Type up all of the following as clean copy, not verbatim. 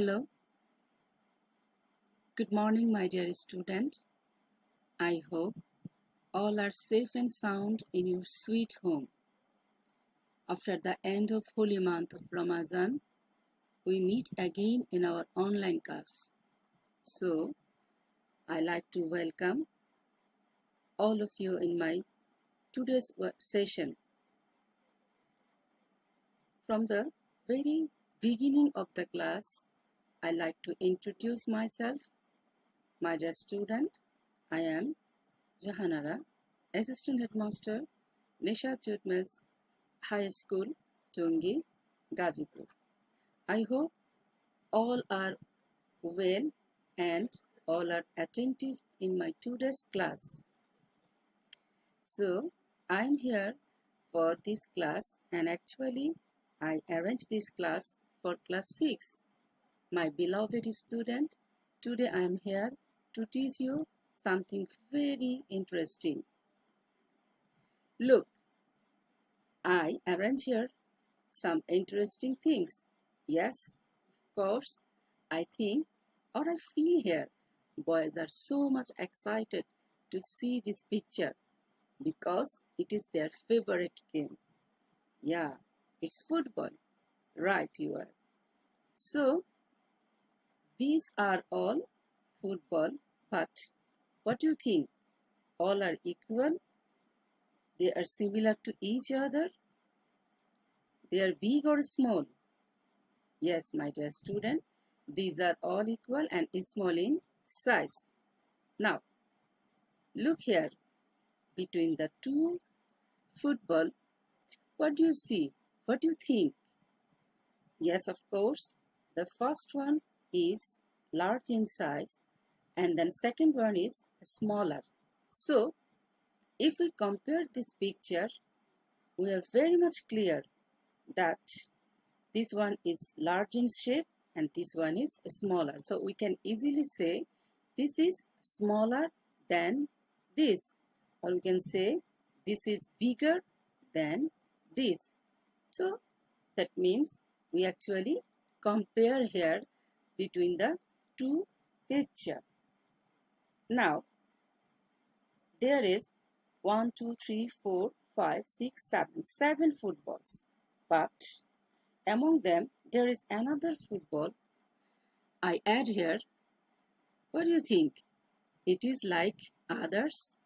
Hello, good morning, my dear student. I hope all are safe and sound in your sweet home. After the end of holy month of Ramadan, we meet again in our online class. So, I like to welcome all of you in my today's session. From the very beginning of the class, I like to introduce myself. My dear student, I am Jahanara, Assistant Headmaster, Nishat Jutmans High School, Tungi, Gazipur. I hope all are well and all are attentive in my today's class. So, I am here for this class and actually I arranged this class for class 6. My beloved student, today I am here to teach you something very interesting. Look, I arrange here some interesting things. Yes, of course, I think or I feel here boys are so much excited to see this picture because it is their favorite game. Yeah, it's football. Right, you are. So, these are all football, but what do you think? All are equal? They are similar to each other? They are big or small? Yes, my dear student, these are all equal and small in size. Now, look here. Between the two football, what do you see? What do you think? Yes, of course, the first one is large in size and then second one is smaller. So, if we compare this picture, we are very much clear that this one is large in shape and this one is smaller. So we can easily say this is smaller than this, or we can say this is bigger than this. So that means we actually compare here between the two picture. Now there is 1, 2, 3, 4, 5, 6, 7, 7 footballs, but among them there is another football I add here. What do you think? It is like others?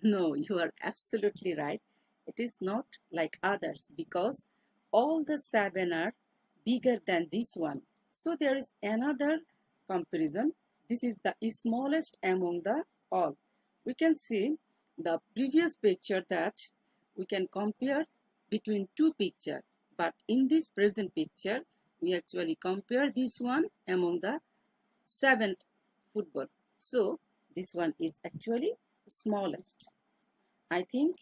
No, you are absolutely right. It is not like others because all the 7 are bigger than this one. So there is another comparison. This is the smallest among the all. We can see the previous picture that we can compare between two pictures. But in this present picture, we actually compare this one among the 7 football. So this one is actually smallest. I think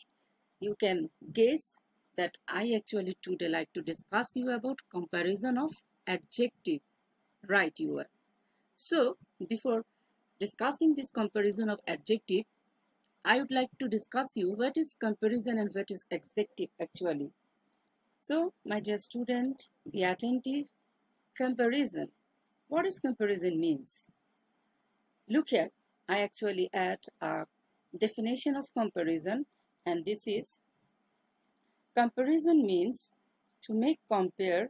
you can guess that I actually today like to discuss you about comparison of adjective. Right, you are. So before discussing this comparison of adjective, I would like to discuss you what is comparison and what is adjective actually. So my dear student, be attentive. Comparison. What is comparison means? Look here, I actually add a definition of comparison, and this is comparison means to make compare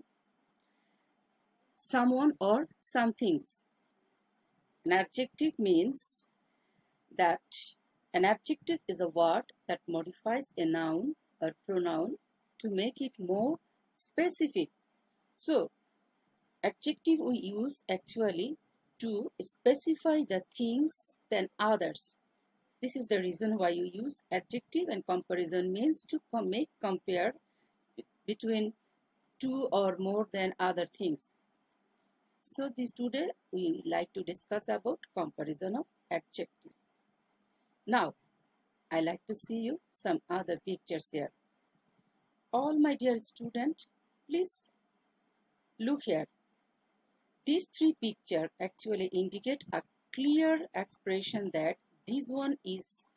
someone or some things. An adjective means that an adjective is a word that modifies a noun or pronoun to make it more specific. So, adjective we use actually to specify the things than others. This is the reason why you use adjective, and comparison means to make compare between two or more than other things. So this today we like to discuss about comparison of adjective. Now I like to see you some other pictures here. All my dear student, please look here. These three pictures actually indicate a clear expression that this one is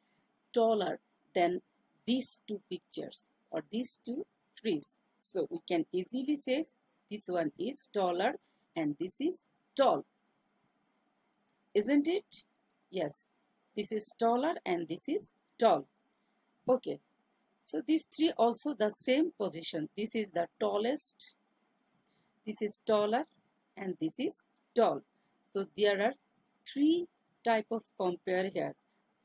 taller than these two pictures or these two trees. So we can easily say this one is taller and this is tall, isn't it? Yes, this is taller and this is tall. Okay, so these three also the same position. This is the tallest, this is taller, and this is tall. So there are three type of compare here.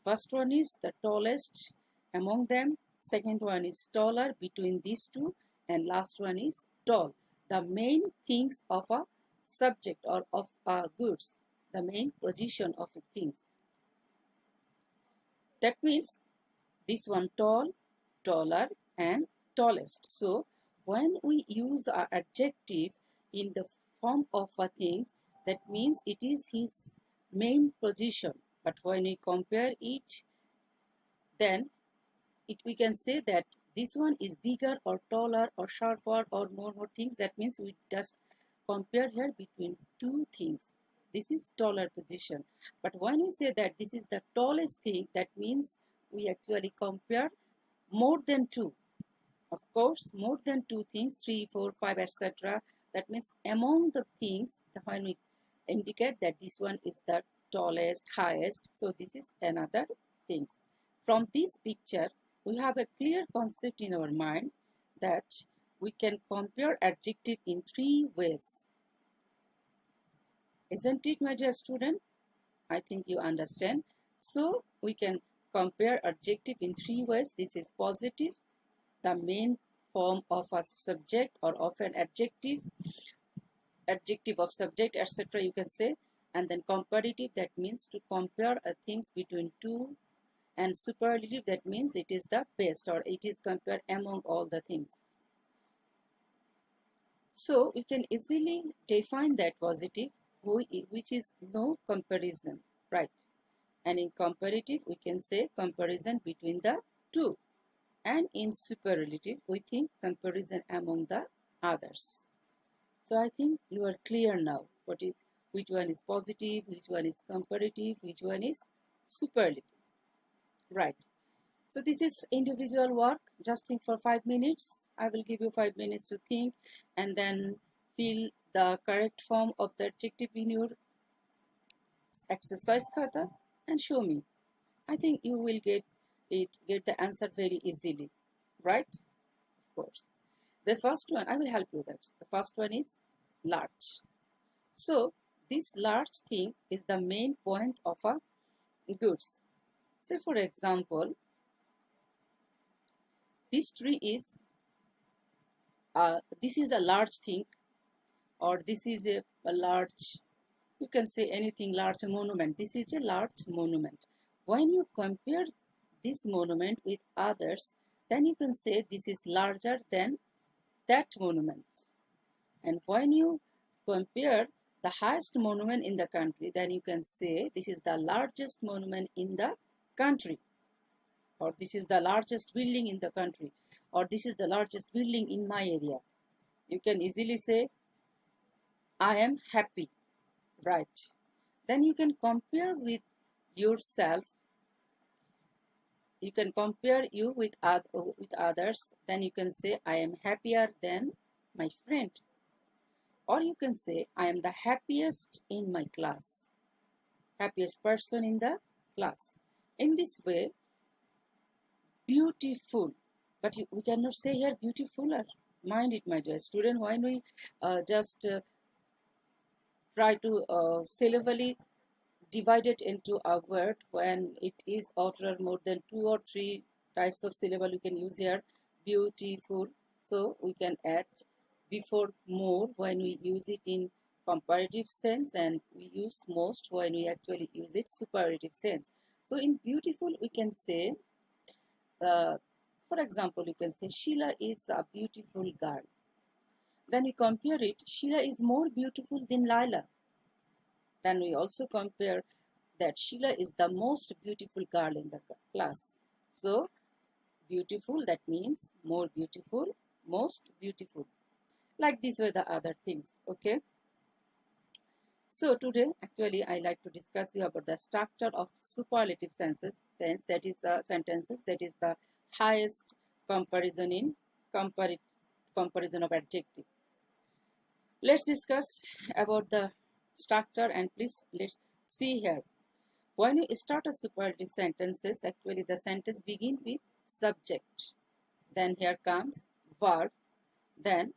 First one is the tallest among them, second one is taller between these two, and last one is tall. The main things of a subject or of a goods, the main position of a things. That means this one tall, taller, and tallest. So when we use our adjective in the form of a thing, that means it is his main position. But when we compare it, then we can say that this one is bigger or taller or sharper or more things. That means we just compare here between two things. This is taller position. But when we say that this is the tallest thing, that means we actually compare more than two. Of course, more than two things, 3, 4, 5, etc. That means among the things, when we indicate that this one is the tallest, highest, so this is another thing. From this picture, we have a clear concept in our mind that we can compare adjective in three ways. Isn't it, my dear student? I think you understand. So we can compare adjective in three ways. This is positive, the main form of a subject or of an adjective of subject, etc. you can say, and then comparative, that means to compare things between two, and superlative, that means it is the best or it is compared among all the things. So we can easily define that positive, which is no comparison, right? And in comparative, we can say comparison between the two. And in superlative, we think comparison among the others. So I think you are clear now which one is positive, which one is comparative, which one is superlative. Right. So this is individual work. Just think for 5 minutes. I will give you 5 minutes to think and then fill the correct form of the adjective in your exercise khata and show me. I think you will get the answer very easily. Right? Of course. The first one, I will help you that. The first one is large. So this large thing is the main point of a goods. Say for example, this tree is this is a large thing, or this is a large, you can say anything, large monument. This is a large monument. When you compare this monument with others, then you can say this is larger than that monument. And when you compare the highest monument in the country, then you can say this is the largest monument in the country, or this is the largest building in the country, or this is the largest building in my area. You can easily say, I am happy, right? Then you can compare with yourself. You can compare you with others. Then you can say, I am happier than my friend. Or you can say, I am the happiest in my class. Happiest person in the class. In this way, beautiful. But we cannot say here beautifuler. Mind it, my dear student. When we just try to syllabally divide it into a word, when it is after more than 2 or 3 types of syllable, you can use here beautiful. So we can add before more when we use it in comparative sense, and we use most when we actually use it superlative sense. So in beautiful, we can say, for example, you can say Sheila is a beautiful girl. Then we compare it, Sheila is more beautiful than Laila. Then we also compare that Sheila is the most beautiful girl in the class. So beautiful, that means more beautiful, most beautiful. Like these were the other things, okay? So today, actually, I like to discuss you about the structure of superlative sentences, that is sentences, that is the highest comparison in comparison of adjective. Let's discuss about the structure, and please let's see here. When you start a superlative sentences, actually the sentence begin with subject. Then here comes verb. Then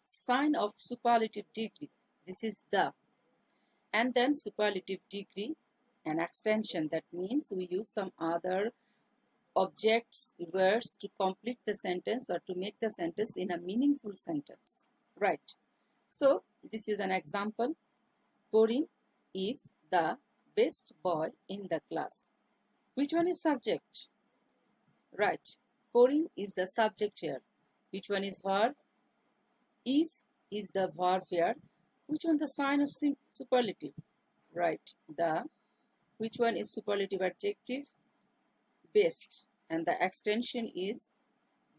sign of superlative degree. This is the. And then superlative degree and extension. That means we use some other objects, words to complete the sentence or to make the sentence in a meaningful sentence. Right. So this is an example. Karim is the best boy in the class. Which one is subject? Right. Karim is the subject here. Which one is verb? Is the verb here. Which one the sign of superlative? Right. The. Which one is superlative adjective? Best. And the extension is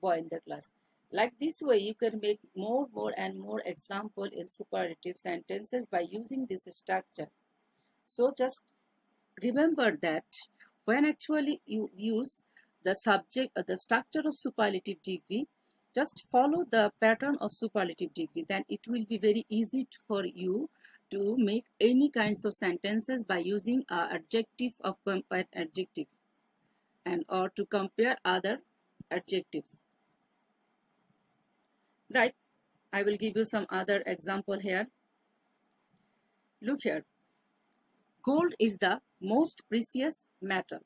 boy in the class. Like this way, you can make more and more example in superlative sentences by using this structure. So just remember that when actually you use the subject or the structure of superlative degree, just follow the pattern of superlative degree. Then it will be very easy for you to make any kinds of sentences by using adjective of adjective and or to compare other adjectives. Right, I will give you some other example here. Look here. Gold is the most precious metal.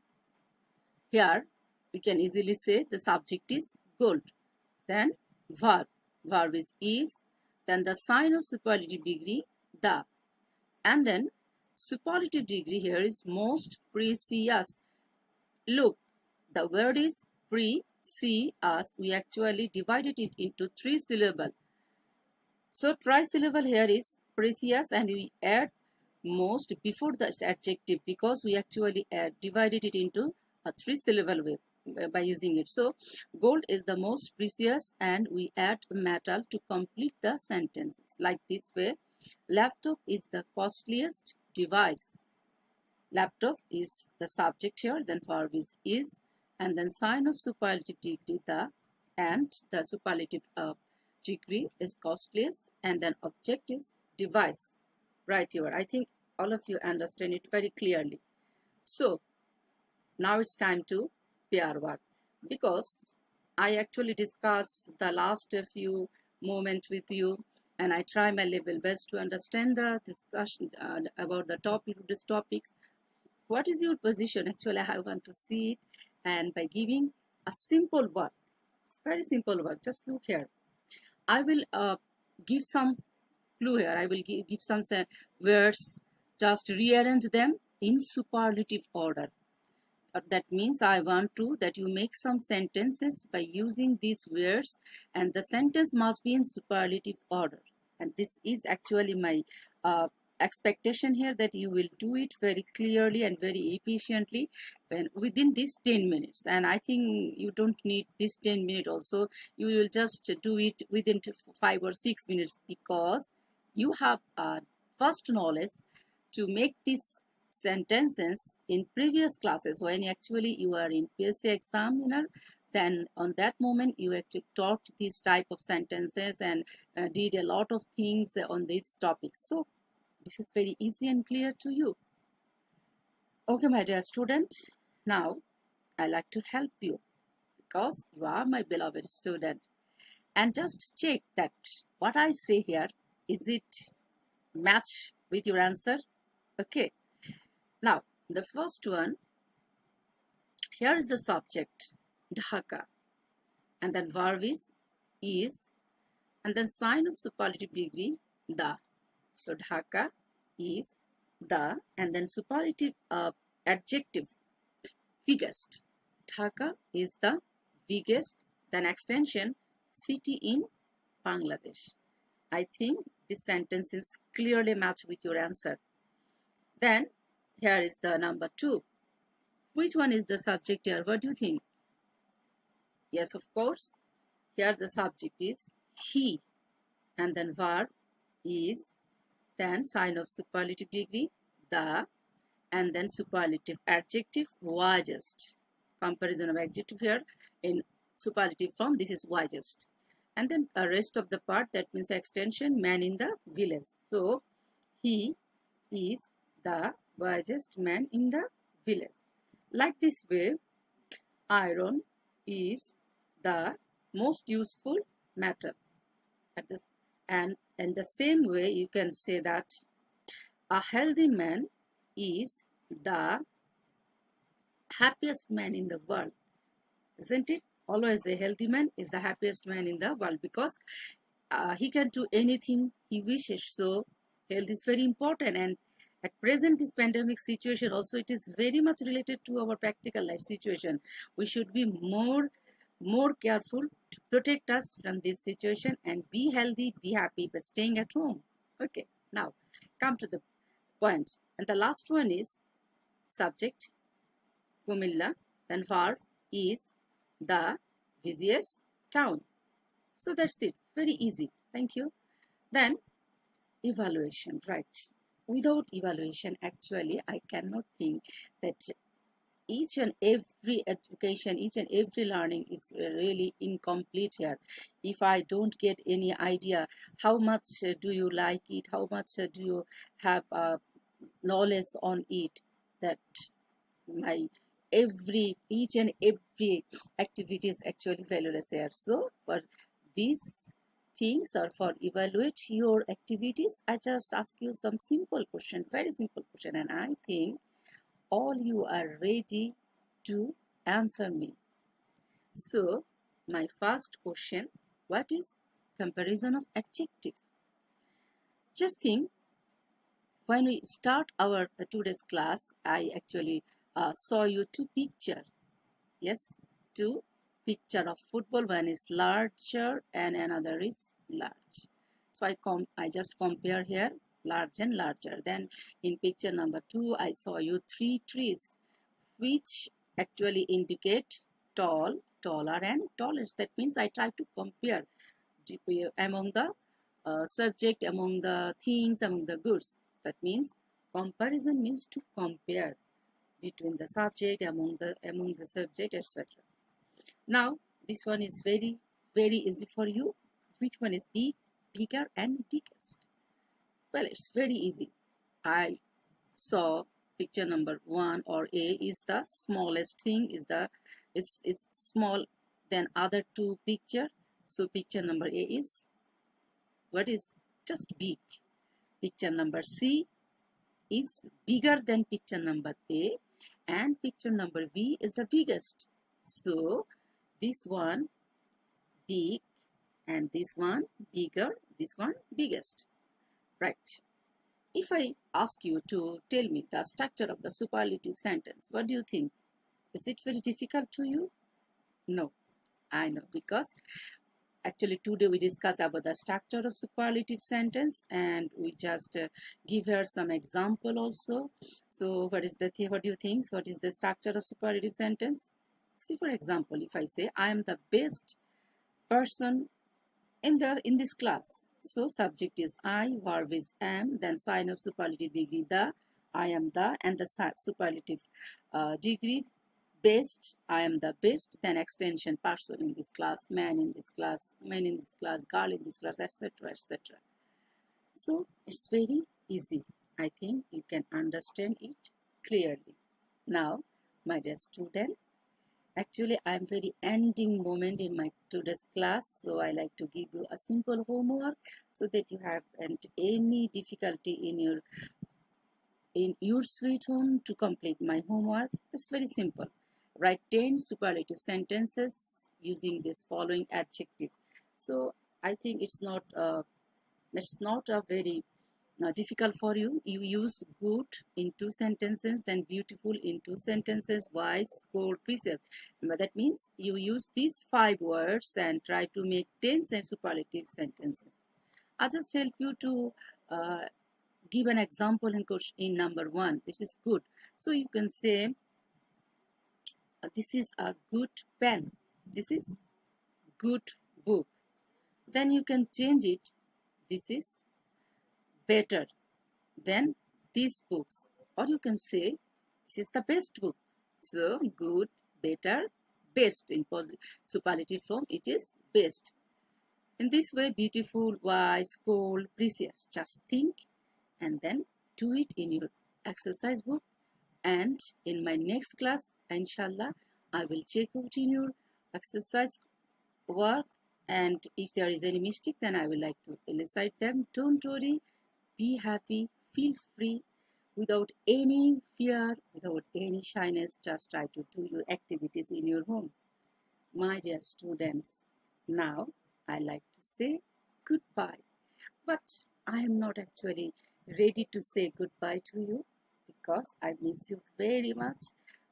Here, we can easily say the subject is gold. Then verb. Verb is. Then the sign of superlative degree, the. And then superlative degree here is most precious. Look, the word is precious. We actually divided it into 3 syllables. So trisyllable here is precious, and we add most before the adjective because we actually divided it into a 3 syllable way by using it. So gold is the most precious, and we add metal to complete the sentences like this way. Laptop is the costliest device. Laptop is the subject here, then verb is, and then sign of superlative degree, the, and the superlative degree is costliest, and then object is device. Right here. I think all of you understand it very clearly. So now it's time to pair work, because I actually discussed the last few moments with you, and I try my level best to understand the discussion about the topic of these topics. What is your position? Actually, I want to see it, and by giving a simple work, it's very simple work. Just look here. I will give some clue here. I will give some words, just rearrange them in superlative order. That means I want to that you make some sentences by using these words, and the sentence must be in superlative order. And this is actually my expectation here, that you will do it very clearly and very efficiently within these 10 minutes. And I think you don't need this 10 minutes also. You will just do it within 5 or 6 minutes, because you have first knowledge to make these sentences in previous classes when actually you are in PSC examiner. Then on that moment you actually taught this type of sentences and did a lot of things on these topics. So this is very easy and clear to you. Okay, my dear student, now I like to help you, because you are my beloved student, and just check that what I say here, is it match with your answer? Okay. Now, the first one, here is the subject, Dhaka, and then verb is, and then sign of superlative degree, the. So, Dhaka is the, and then superlative adjective, biggest. Dhaka is the biggest, then extension, city in Bangladesh. I think this sentence is clearly matched with your answer. Then, here is the number 2. Which one is the subject here? What do you think? Yes, of course. Here the subject is he, and then verb is, then sign of superlative degree, the, and then superlative adjective, wisest. Comparison of adjective here in superlative form, this is wisest. And then the rest of the part, that means extension, man in the village. So he is the wisest man in the village. Like this way, iron is the most useful metal. At the, and in the same way, you can say that a healthy man is the happiest man in the world. Isn't it? Always a healthy man is the happiest man in the world because he can do anything he wishes. So health is very important, and at present this pandemic situation also it is very much related to our practical life situation. We should be more careful to protect us from this situation and be healthy, be happy by staying at home. Okay, now come to the point. And the last one is subject Kumilla, then verb is the busiest town. So that's it. Very easy. Thank you. Then evaluation, right? Without evaluation, actually, I cannot think that each and every education, each and every learning is really incomplete here. If I don't get any idea how much do you like it, how much do you have knowledge on it, that my each and every activity is actually valueless here. So for these things or for evaluate your activities, I just ask you some simple question, very simple question, and I think all you are ready to answer me. So my first question, what is comparison of adjective? Just think, when we start our today's class, I actually saw you two picture. Yes, two picture of football. One is larger and another is large. So I just compare here large and larger. Then in picture number 2, I saw you 3 trees, which actually indicate tall, taller, and tallest. That means I try to compare among the subject, among the things, among the goods. That means comparison means to compare between the subject, among the subject, etc. Now this one is very easy for you. Which one is big, bigger, and biggest? Well, it's very easy. I saw picture number 1 or A is the smallest thing, is small than other two picture. So picture number A is what is just big. Picture number C is bigger than picture number A, and picture number B is the biggest. So this one big and this one bigger, this one biggest. Right. If I ask you to tell me the structure of the superlative sentence, what do you think? Is it very difficult to you? No, I know, because actually today we discuss about the structure of superlative sentence, and we just give her some example also. So what do you think? What is the structure of superlative sentence? See, for example, if I say I am the best person in this class. So subject is I, verb is am, then sign of superlative degree the, I am the, and the superlative degree best, I am the best, then extension person in this class, man in this class, man in this class, girl in this class, etc., etc. So it's very easy. I think you can understand it clearly. Now, my dear student, actually I am very ending moment in my today's class, so I like to give you a simple homework so that you haven't any difficulty in your sweet home to complete my homework. It's very simple. Write 10 superlative sentences using this following adjective. So I think it's not a very difficult for you. You use good in 2 sentences, then beautiful in 2 sentences, wise, cold, precious. But that means you use these 5 words and try to make 10 superlative sentences. I'll just help you to give an example in number 1. This is good. So you can say, this is a good pen. This is good book. Then you can change it. This is better than these books. Or you can say, this is the best book. So good, better, best. In superlative form, it is best. In this way, beautiful, wise, cold, precious. Just think and then do it in your exercise book, and in my next class, inshallah, I will check out in your exercise work, and if there is any mistake, then I will like to elicit them. Don't worry, be happy, feel free, without any fear, without any shyness. Just try to do your activities in your home. My dear students, now I like to say goodbye, but I am not actually ready to say goodbye to you because I miss you very much.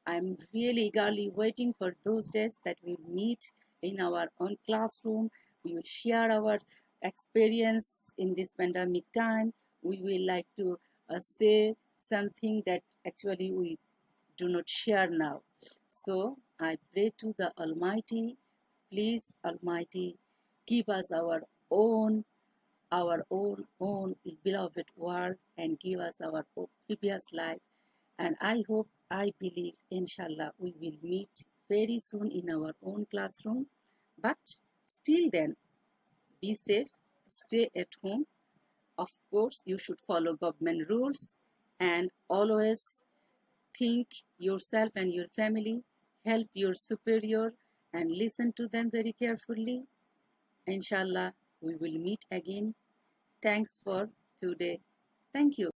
I'm really eagerly waiting for those days that we meet in our own classroom. We will share our experience in this pandemic time. We will like to say something that actually we do not share now. So I pray to the Almighty, please, Almighty, give us our own beloved world and give us our previous life. And I hope, I believe, inshallah, we will meet very soon in our own classroom. But still then, be safe, stay at home. Of course, you should follow government rules and always think yourself and your family, help your superior and listen to them very carefully. Inshallah, we will meet again. Thanks for today. Thank you.